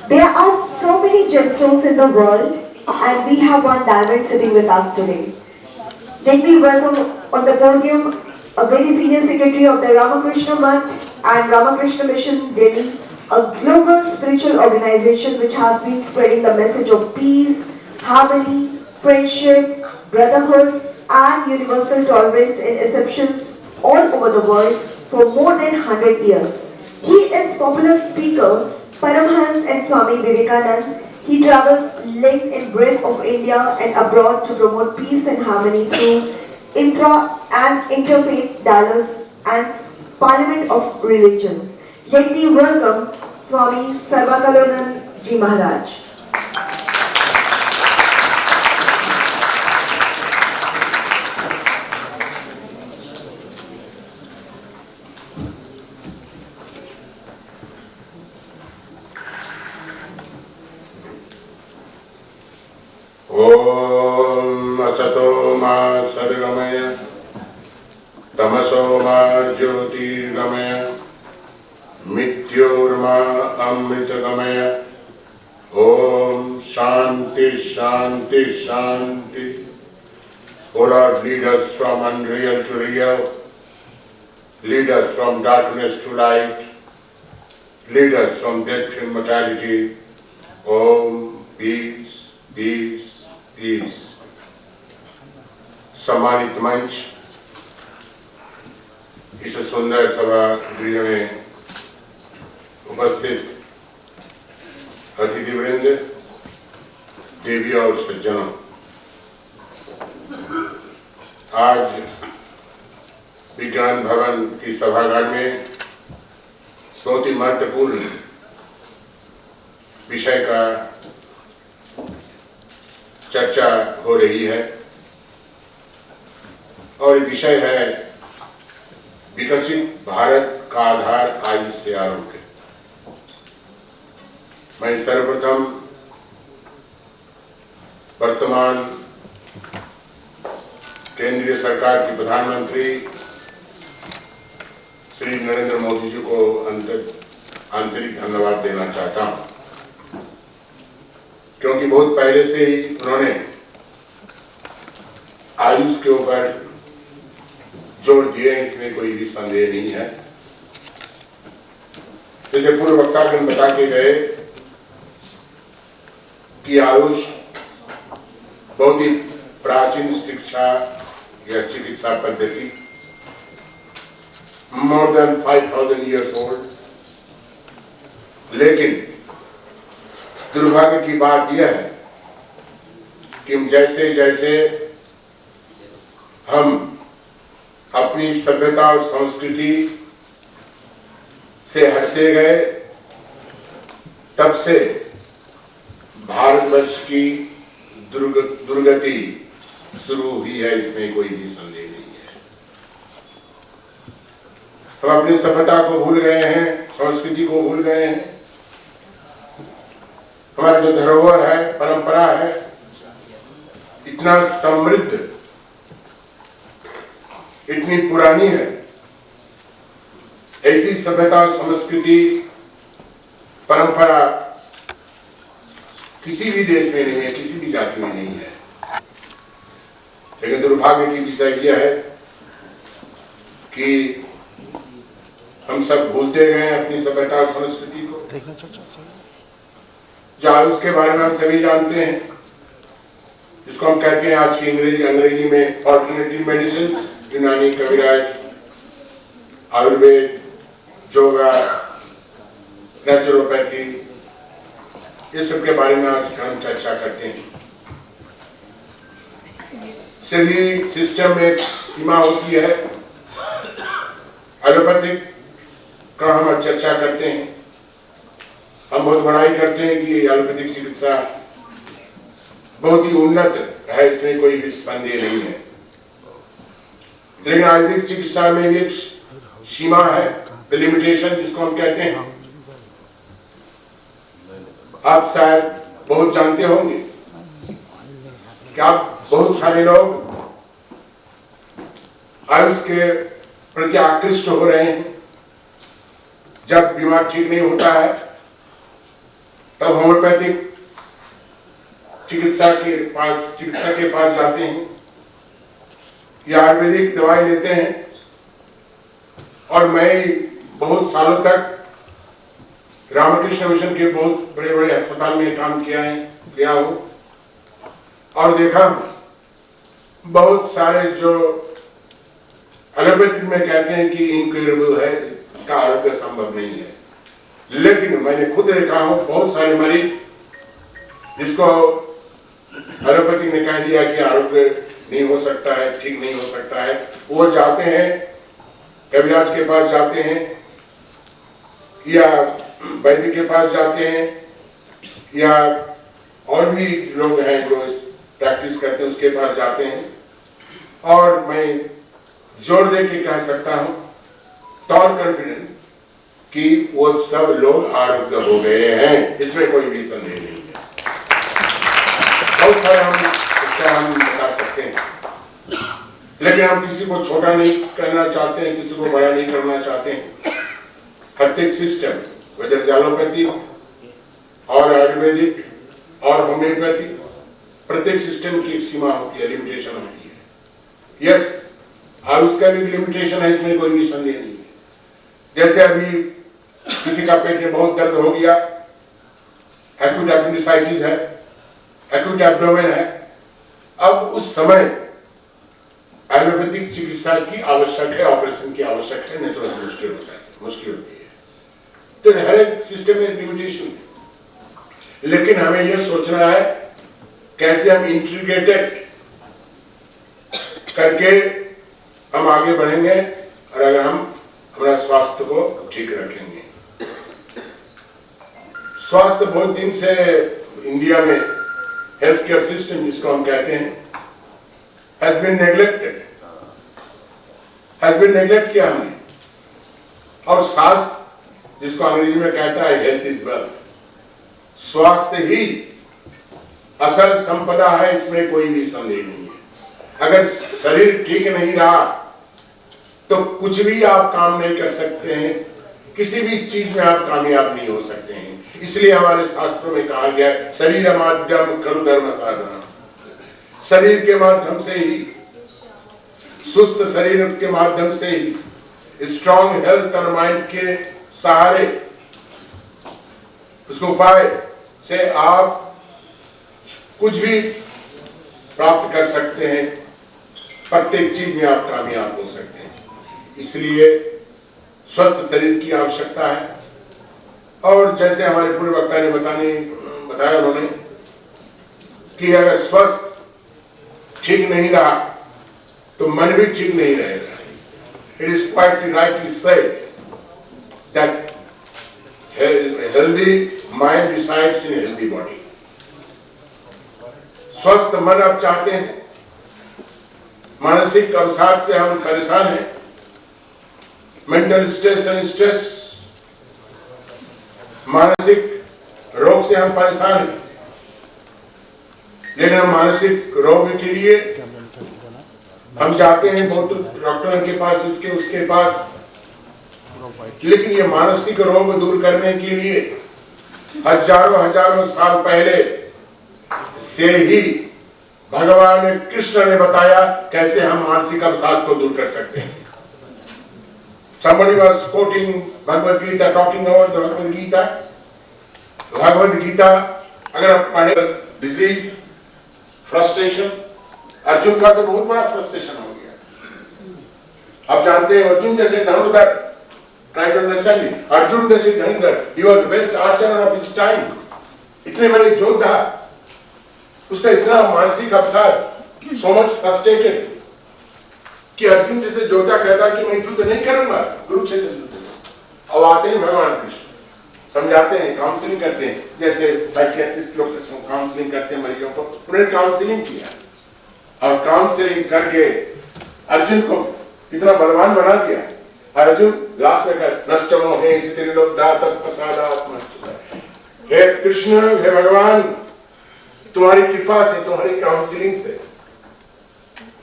There are so many gemstones in the world, and we have one diamond sitting with us today. Let me welcome on the podium a very senior secretary of the Ramakrishna Math and Ramakrishna Mission Delhi, a global spiritual organization which has been spreading the message of peace, harmony, friendship, brotherhood, and universal tolerance in exceptions all over the world for more than 100 years. He is popular speaker, Paramhans and Swami Vivekanand. He travels length and breadth of India and abroad to promote peace and harmony through intra and interfaith dialogues and parliament of religions. Let me welcome Swami Sarvakalonan Ji Maharaj. ओम असतो मा सद्गमय तमसो मा ज्योतिर्गमय मृत्योर्मा अमृतगमय ओम शांति शांति शांति. O Lord, lead us from unreal to real, lead us from darkness to light, lead us from death to immortality. Om peace, peace, peace. सम्मानित मंच, इस सुंदर सभा गृह में उपस्थित अतिथिवृंद, देवी और सज्जनों, आज विज्ञान भवन की सभागार में बहुत ही महत्वपूर्ण विषय का चर्चा हो रही है और विषय है विकसित भारत का आधार आयुष से आरोग्य. मैं सर्वप्रथम वर्तमान केंद्रीय सरकार के प्रधानमंत्री श्री नरेंद्र मोदी जी को आंतरिक धन्यवाद देना चाहता हूं, क्योंकि बहुत पहले से ही उन्होंने आयुष के ऊपर जोर दिए, इसमें कोई भी संदेह नहीं है. जैसे पूर्व वक्तागण बता के गए कि आयुष बहुत ही प्राचीन शिक्षा या चिकित्सा पद्धति, more than 5,000 years old. लेकिन दुर्भाग्य की बात यह है कि जैसे जैसे हम अपनी सभ्यता और संस्कृति से हटते गए, तब से भारतवर्ष की दुर्गति शुरू हुई है, इसमें कोई भी संदेह नहीं है. हम अपनी सभ्यता को भूल गए हैं, संस्कृति को भूल गए हैं. हमारा जो धरोहर है, परंपरा है, इतना समृद्ध, इतनी पुरानी है. ऐसी सभ्यता, संस्कृति, परंपरा किसी भी देश में नहीं है, किसी भी जाति में नहीं है. लेकिन दुर्भाग्य की विषय यह है कि हम सब भूलते गए अपनी सभ्यता और संस्कृति को. जो आयुष के बारे में हम सभी जानते हैं, जिसको हम कहते हैं आज की अंग्रेजी में ऑल्टरनेटिव मेडिसिन, यूनानी, कविराज, आयुर्वेद, योगा, नेचुरोपैथी, इस सब के बारे में आज हम चर्चा करते हैं. सभी सिस्टम में एक सीमा होती है. एलोपैथिक का हम चर्चा करते हैं, हम बहुत बड़ाई करते हैं कि एलोपैथिक चिकित्सा बहुत ही उन्नत है, इसमें कोई भी संदेह नहीं है. लेकिन आयुर्वेदिक चिकित्सा में भी एक सीमा है, लिमिटेशन जिसको हम कहते हैं. आप शायद बहुत जानते होंगे कि आप बहुत सारे लोग आयुष के प्रति आकृष्ट हो रहे हैं. जब बीमार ठीक नहीं होता है तब होम्योपैथिक चिकित्सक के पास जाते हैं या आयुर्वेदिक दवाई लेते हैं। और मैं बहुत सालों तक रामकृष्ण मिशन के बहुत बड़े बड़े अस्पताल में काम किया हूं और देखा बहुत सारे जो एलोपैथिक में कहते हैं कि इनक्यूरेबल है, इसका आरोग्य संभव नहीं है, लेकिन मैंने खुद देखा हूं बहुत सारे मरीज जिसको एलोपैथिक ने कह दिया कि आरोग्य नहीं हो सकता है, ठीक नहीं हो सकता है, वो जाते हैं कविराज के पास जाते हैं या वैद्य के पास जाते हैं या और भी लोग हैं जो इस प्रैक्टिस करते हैं उसके पास जाते हैं। और मैं जोर दे के कह सकता हूं टॉल कॉन्फिडेंट कि वो सब लोग आरोग्य हो गए हैं, इसमें कोई भी संदेह नहीं है। बहुत सारे हम बता सकते हैं, लेकिन हम किसी को छोटा नहीं करना चाहते हैं, किसी को बड़ा नहीं करना चाहते हैं। प्रत्येक सिस्टम वेदर एलोपैथिक और आयुर्वेदिक और होम्योपैथिक, प्रत्येक सिस्टम की एक सीमा होती है, लिमिटेशन होती है। यस, आयुष का भी लिमिटेशन है, इसमें कोई भी संदेह नहीं है। जैसे अभी किसी का पेट में बहुत दर्द हो गया, एक्यूट एपेंडिसाइटिस है, एक्यूट एब्डोमेन है, अब उस समय एलोपैथिक चिकित्सा की आवश्यक है, ऑपरेशन की आवश्यक है, नहीं तो मुश्किल होता है, मुश्किल होती है। तो हर एक सिस्टम में लिमिटेशन है, लेकिन हमें यह सोचना है कैसे हम इंटीग्रेटेड करके हम आगे बढ़ेंगे और अगर हम हमारा स्वास्थ्य को ठीक रखेंगे। स्वास्थ्य बहुत दिन से इंडिया में हेल्थ केयर सिस्टम जिसको हम कहते हैं has been neglect किया हमने। और स्वास्थ्य जिसको अंग्रेजी में कहता है हेल्थ इज वेल्थ, स्वास्थ्य ही असल संपदा है, इसमें कोई भी संदेह नहीं है। अगर शरीर ठीक नहीं रहा तो कुछ भी आप काम नहीं कर सकते हैं, किसी भी चीज में आप कामयाब नहीं हो सकते हैं। इसलिए हमारे शास्त्रों में कहा गया है शरीर माध्यम खलु धर्म साधना, शरीर के माध्यम से ही, सुस्त शरीर के माध्यम से ही, स्ट्रॉन्ग हेल्थ और माइंड के सहारे, उसको उपाय से आप कुछ भी प्राप्त कर सकते हैं, प्रत्येक चीज में आप कामयाब हो सकते हैं। इसलिए स्वस्थ शरीर की आवश्यकता है। और जैसे हमारे पूर्व वक्ता ने बताया उन्होंने कि अगर स्वस्थ ठीक नहीं रहा तो मन भी ठीक नहीं रहेगा। It is quite rightly said that healthy mind resides in a healthy body. स्वस्थ मन आप चाहते हैं, मानसिक अवसाद से हम परेशान हैं, मेंटल स्ट्रेस एंड स्ट्रेस, मानसिक रोग से हम परेशान हैं, लेकिन हम मानसिक रोग के लिए हम जाते हैं बहुत डॉक्टरों के पास, इसके उसके पास, लेकिन ये मानसिक रोग दूर करने के लिए हजारों साल पहले से ही भगवान कृष्ण ने बताया कैसे हम मानसिक अवसाद को दूर कर सकते हैं। Somebody was quoting Bhagavad Gita, talking about the Bhagavad Gita. Bhagavad Gita, अगर आप पढ़े डिजीज, फ्रस्ट्रेशन, अर्जुन का तो बहुत बड़ा फ्रस्ट्रेशन हो गया। आप जानते हैं अर्जुन जैसे धनुर्धर, try to understand it, Arjun जैसे धनुर्धर, he was the best archer of his time, इतने बड़े योद्धा, उसका इतना मानसिक अवसाद, so much frustrated कि अर्जुन जैसे योद्धा कहता कि मैं युद्ध नहीं करूंगा, कुरुक्षेत्र युद्ध। अब आते हैं भगवान कृष्ण, समझाते हैं, काउंसलिंग करते हैं, जैसे साइकियाट्रिस्ट लोग काउंसलिंग करते हैं मरीजों को, उन्होंने काउंसलिंग किया और काउंसलिंग करके अर्जुन को कितना बलवान बना दिया। अर्जुन लास्ट में कहा नष्टमो हे स्त्रीलोकदा तत्प्रसादात्, हे कृष्ण, हे भगवान, तुम्हारी कृपा से, तुम्हारी काउंसलिंग से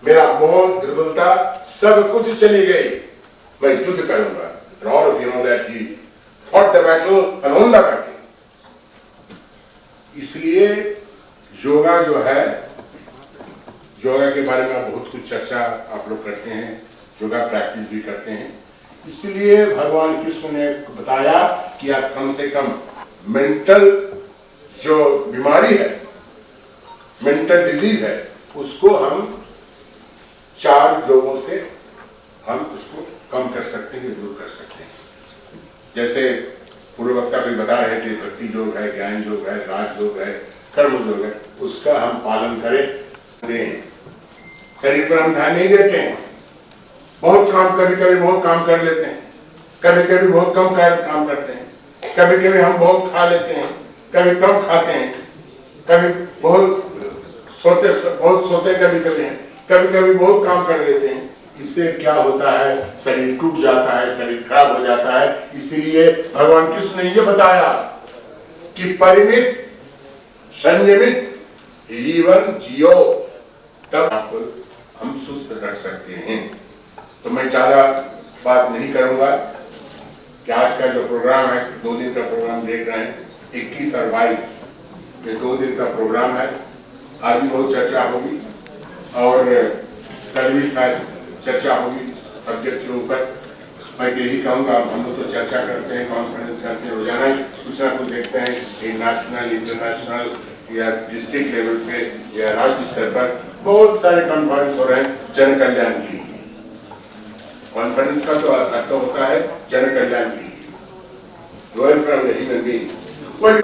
मेरा मोह, दुर्बलता सब कुछ चली गई, मैं युद्ध करूंगा। And all of you know that he fought the battle and won the battle. इसलिए योगा जो है, योगा के बारे में बहुत कुछ चर्चा आप लोग करते हैं, योगा प्रैक्टिस भी करते हैं। इसलिए भगवान कृष्ण ने बताया कि आप कम से कम मेंटल जो बीमारी है, मेंटल डिजीज है, उसको हम 4 योगों से हम उसको कम कर सकते हैं, दूर कर सकते हैं। जैसे पूर्व वक्ता भी बता रहे थे, भक्ति योग है, ज्ञान योग है, राज योग है, कर्म योग है, उसका हम पालन करें। शरीर पर हम ध्यान नहीं देते हैं, बहुत काम, कभी कभी बहुत काम कर लेते हैं, कभी कभी बहुत कम काम करते हैं, कभी कभी हम बहुत खा लेते हैं, कभी कम खाते हैं, कभी बहुत सोते कभी कभी बहुत काम कर लेते हैं। इससे क्या होता है, शरीर टूट जाता है, शरीर खराब हो जाता है। इसलिए भगवान कृष्ण ने यह बताया कि परिमित संयमित जीवन जियो, तब आपको हम सुस्त रख सकते हैं। तो मैं ज्यादा बात नहीं करूंगा कि आज का जो प्रोग्राम है, 2 दिन का प्रोग्राम देख रहे हैं, 21 और 22, ये 2 दिन का प्रोग्राम है। आज भी बहुत चर्चा होगी और कल भी शायद चर्चा होगी सब्जेक्ट के ऊपर। मैं यही कहूँगा, हम लोग तो चर्चा करते हैं, कॉन्फ्रेंस करते हैं, रोजाना कुछ ना कुछ देखते हैं, नेशनल, इंटरनेशनल या डिस्ट्रिक्ट लेवल पे या राज्य स्तर पर बहुत सारे कॉन्फ्रेंस हो रहे हैं जन कल्याण की। कॉन्फ्रेंस का तो अर्थ होता है जन कल्याण की, welfare of the human being.